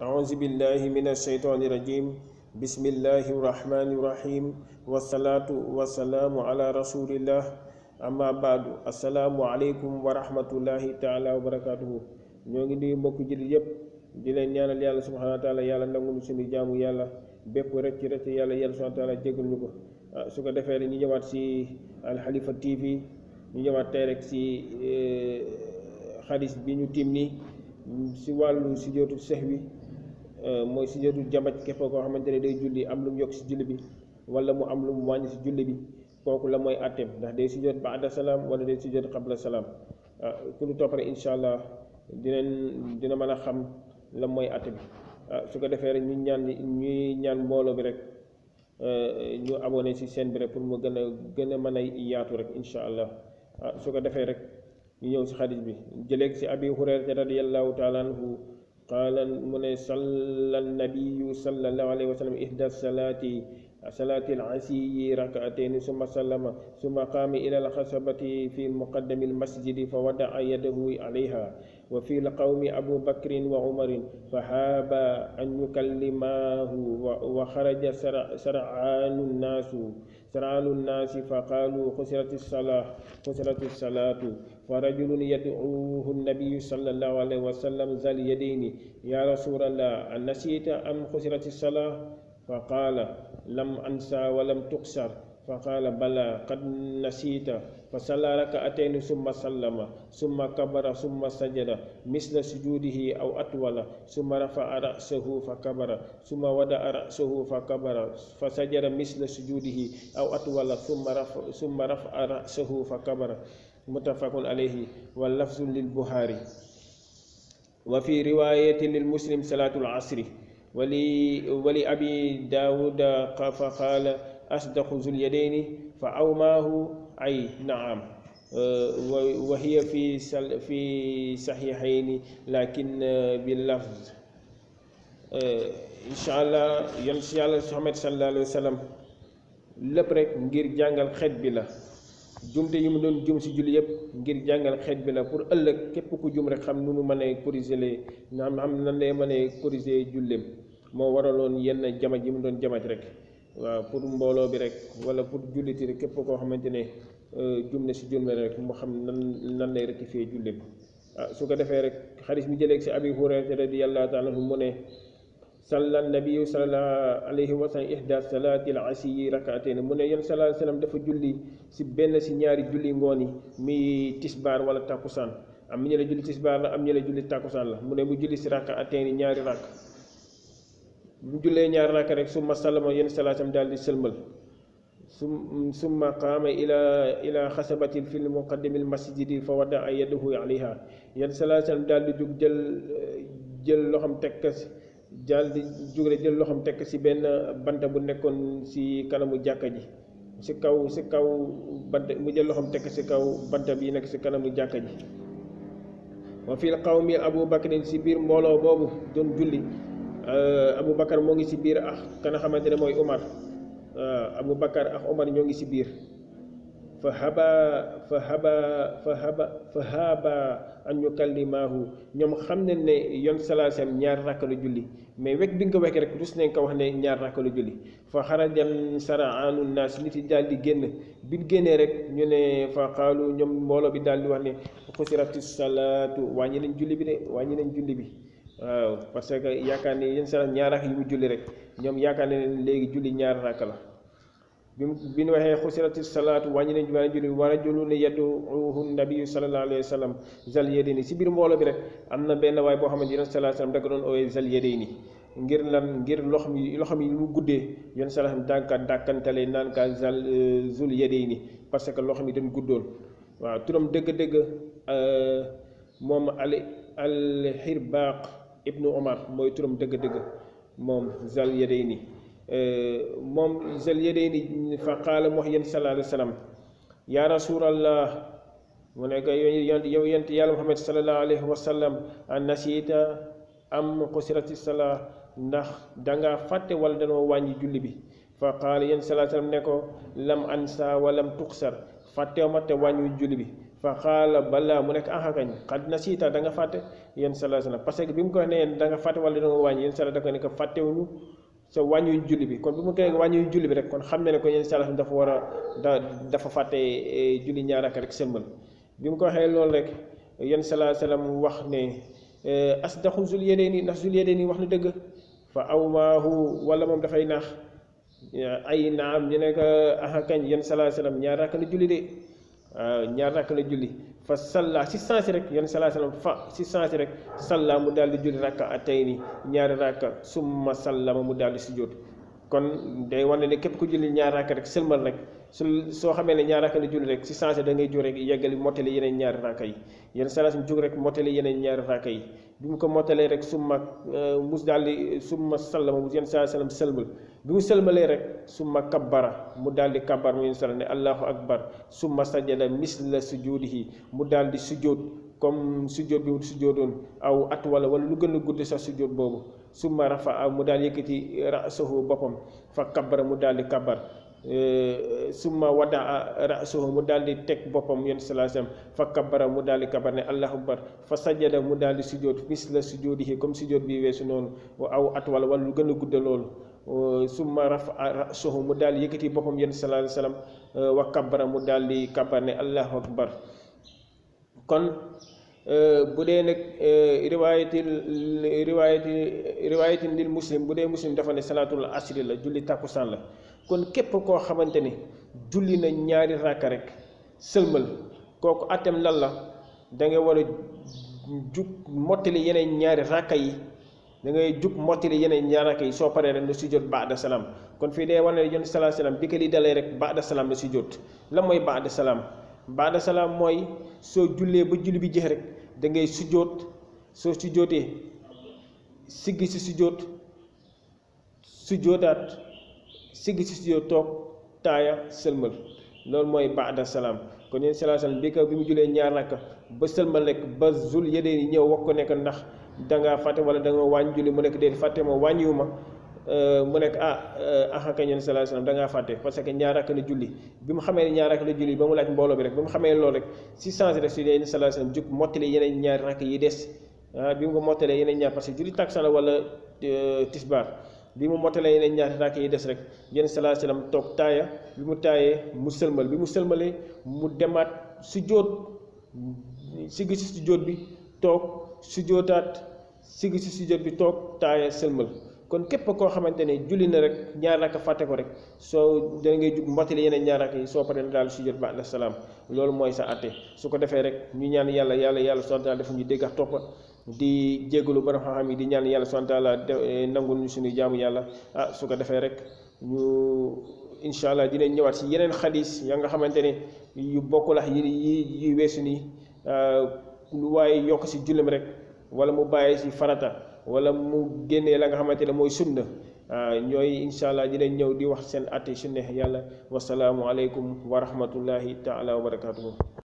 أعوذ بالله من الشيطان الرجيم بسم الله الرحمن الرحيم والصلاة والسلام على رسول الله أما بعد السلام عليكم ورحمة الله تعالى وبركاته ñoo ngi nuyu mbokk jullit yépp di leen ñaanal yàlla subhanahu wa taala yàlla nangul suñu jaamu yàlla bépp rëcc yàlla subhanahu wa taala jégal ñu ko su ko defee rek ñu ñëwaat si Al Khalifa TV ñu ñëwaat tey rek si xadis bi ñu tiim nii si wàllu sujjóotu sahwi mooy sujjóotu jamaj képp koo xamante ne day julli am lu mu yokk si julli bi wala mu am lu mu wàññi si julli bi kooku la mooy àtteem ndax day sujjóot ba'da salaam wala day sujjóot qabla salaam ku lu topp rek incha allah dina mën a xam la mooy àtte bi su ko defee rek ñuy ñaan mbooloo bi rek ñu abonné si chaîne bi rek pour mu gën a mën a yaatu rek incha allah su ko defee rek ñu ñëw si xadis bi jëleeg si abi hurayra radiyallahu taala anhu qaala mu ne salla nabiyu sallallahu alayhi wa sallam ihda salaati al-asiyyi rak'atayn summa sallama summa qaama ila al-xasabati fi muqaddami al-masjidi fa wada'a yadahu alayha wa fi al-qawmi abu bakrin wa umarin fa haaba an yukallimahu wa xaraja sar'aanu nnaasi fa qaalu xusirati salaatu fa rajulun yad'uuhu an-nabiyyu sallallahu alayhi wa sallam zal yadayni ya rasulallah annasiita am xusirati salaatu fa qaala lam ansa wa lam tuksar fa qaala bala qad nasiita fa salla rak'atayn summa sallama summa kabara summa sajada misla sujuudihi aw atwala summa rafa'a ra'sahu fa kabara summa wada'a ra'sahu fa kabara fa sajada misla sujuudihi aw atwala summa rafa'a ra'sahu fa kabara muttafaqun alayhi wal lafzu lil Buxaari wa fi riwaayatin lil Muslim salaatul asri wali abi daawuda fa qaala asdaqu zul yadayni fa awmaahu ay naam wa hiya fi saxiixayni lakin bi lafz incha allah yon si yàlla Muhammad sallallahu alayhi wa sallam lépp rek ngir jàngal xeet bi la jumte yi mu doon jum si julli yëpp ngir jàngal xeet bi la pour ëllëg képp ku jum rek xam nu mu mënee corriger xam nan lay mënee corriger julleem moo waraloon yenn jamaj yi mu doon jamaj rek waaw pour mbooloo bi rek wala pour julliti rek képp koo xamante ne jum na si julme rek mu xam nan lay rectifier julleem su ko defee rek xadis bi jëleeg si abi hurayra radiyallahu taala anhu mu ne salla nabiyu sallallahu alayhi wa sallam ihda salaati al asiyyi rak'atayn mu ne yéen sallallahu alayhi wa sallam dafa julli si benn si ñaari julli ngoon yi muy tisbaar wala takkusaan am ñu la julli tisbaar la am ñu la julli takkusaan la mu ne mu julli si rak'atayn ñaari rakk bu jullee ñaari rakk rek summa sallama yéen sallallahu alayhi wa sallam daal di sëlmal summa qaama ila xasabatin fi muqaddami al masjidi fa wada'a yadahu alayha yéen sallallahu alayhi wa sallam daal di jug jël loxam tekk daal di jug rek jël loxam tekk si benn banta bu nekkoon si kanamu jàkka ji si kaw bant mu jël loxam tekk si kaw banta bi nekk si kanamu jàkka ji wa fil qawmi abu bakrin si biir mbooloo boobu doon julli abu bakar moo ngi si biir ak kana xamante ne mooy Umar abu bakar ak Umar ñoo ngi si biir fa haba an yukallimaahu ñoom xam nañ ne yon salaasam ñaar rakk la julli mais wekk bi nga ko wekk rek rus nañ ko wax ne ñaar rakk la julli fa xarajan sara'aanu naas nit yi daal di génn bi ñu génnee rek ñu ne fa qaalu ñoom mbooloo bi daal di wax ne xusirati salaatu wàññi nañ julli bi de waaw parce que yaakaar ne yenn salaam ñaar rakk yi mu julli rek ñoom yaakaar ne léegi julli ñaar rakk la bi ñu waxee xusirati salaatu wàññi nañ julli wa rajulun yad'uuhu nabiyyu sallallahu alayhi wa sallam zal yadayni si biir mbooloo bi rek am na benn waay boo xamante ne sallallahu alayhi wa sallam da ko doon ooyee zal yadayni ngir loxam yi mu guddee yenn salaam dàkkantale naan ka zul yadayni parce que loxam yi dañ guddoon waaw turam dëgg-dëgg moom al Hirbaaq ibnu Umar mooy turam dëgg-dëgg moom zal yadayni moom zal yadayni fa qaala mu wax yéen sallallahu alayhi wa sallam yaa rasulallah mu ne ko yow yent yàlla Muhammad sallallahu alayhi wa sallam an nasiita am qusirati salaa ndax danga fàtte wala danoo wàññi julli bi fa qaala yéen sallallahu alayhi wa sallam ne ko lam ansa wa lam tuksar fàttew ma te wàññi julli bi fa qaala balaa mu nekk kañ xad na siita da nga fàtte yéen salaa sallam parce que bi mu ko nee da nga fàtte wala da nga wàññi yéen salaa da ko ne ko fàttewuñu sa wàññuy julli bi kon bi mu koy wàññuy julli bi rek kon xam ne ne ko yéen salaa dafa war a dafa fàtte julli ñaar rakka rek sëlmal bi mu ko waxee loolu rek yéen salaa sallam wax ne asdaqu zul yadayni ndax zul yadayni wax na dëgg fa awmaahu wala moom dafay naax ay naam ñu ne ko kañ yéen salaa sallam ñaar rakka la julli de ñaar rakka la julli fa salla si sansi rek yéen salaa sallam fa si sansi rek salla mu daal di julli rakka atayni ñaari rakka summa sallama mu daal di sujjóot kon day wane ne képp ku julli ñaar rakka rek sëlmal rek soo xamee ne ñaar rakka la julli rek si sansi da ngay jóg rek yeggali mottali yeneen ñaari rakka yi yéen salaa sallam jóg rek mottali yeneen ñaari rakka yi bi mu ko mottalee rek summa mus daal di summa sallama mu yéen salaa sallam sëlmal bi mu sëlmalee rek summa kabbara mu daal di kabbar mu yéen sallam ne allahu akbar summa sajada misla sujudihi mu daal di sujjóot comme sujjóot bi mu sujjóotoon aw at wala lu gën a gudd sa sujjóot boobu summa rafa mu daal yëkkati rasahu boppam fa kabbara mu daal di kabbar summa wadaa rasahu mu daal di teg boppam yéen salaa sallam fa kabbara mu daal di kabbar ne allahu akbar fa sajada mu daal di sujjóot misla sujudihi comme sujjóot bi weesu noonu aw at wala lu gën a gudd loolu summa rafa rasahu mu daal di yëkkati boppam yéen salaa sallam wa kabbara mu daal di kabbar ne allahu akbar kon bu dee nag riwaayatin lil muslim bu dee muslim dafa ne salaatul asri la julli tàkkusaan la kon képp koo xamante ne julli na ñaari rakka rek sëlmal kooku atem lan la da nga war a jug mottali yeneen ñaari rakka yi da ngay jug mottali yeneen ñaari rakka yi soo paree rek na sujjóot baada salaam kon fii day wane ne yon salaa salaam bi ko li dalee rek baada salaam la sujjóot la mooy baada salaam baada salaam mooy soo jullee ba julli bi jeex rek da ngay sujjóot soo sujjóotee siggi si sujjóot sujjóotaat siggi si sujjóot toog taaya sëlmal loolu mooy baada salaam kon yéen salaa salaam bi mu jullee ñaar rakka ba sëlmal rek ba zul yedee ni ñëw wax ko nekk ndax dangaa fàtte wala da nga wàññi julli mu nekk déedéet fàtte ma wàññiwuma mu nekk kañ yéen salaa salaam da ngaa fàtte parce que ñaar rakka la julli bi mu xamee ne ñaar rakka la julli ba mu laaj mbooloo bi rek bi mu xamee loolu rek si changé rek si yéen salaa salaam jug mottali yeneen ñaari rakka yi des bi mu ko mottalee yeneen ñaar parce que julli takkusaan la wala tisbaar bi mu mottalee yeneen ñaari rakka yi des rek yéen salaa salaam toog taaya bi mu taayee mu sëlmal bi mu sëlmalee mu demaat sujjóot siggi si sujjóot bi toog sujjóotaat siggi si sujjóot bi toog taaya sëlmal kon képp koo xamante ne julli na rek ñaar rakka fàtte ko rek soo da ngay jug mottali yeneen ñaar rakka yi soo paree daal sujjóot ba alayhi salaam loolu mooy sa àtte su ko defee rek ñu ñaan yàlla sonta dafa ñu dégg ak topp di jégalu borom xam-xam yi di ñaan yàlla sonta la nangul ñu suñu jaamu yàlla su ko defee rek ñu incha allah dinañ ñëwaat si yeneen xadis ya nga xamante ne yu bokkul ak yi weesu nii lu waaye yokk si jullim rek wala mu bàyyi si farata wala mu génnee la nga xamante ne mooy sunna ñooy incha allah dinañ ñëw di wax seen àtte sunna yàlla wasalaamu aleykum wa rahmatullahi taala wa barakatuhu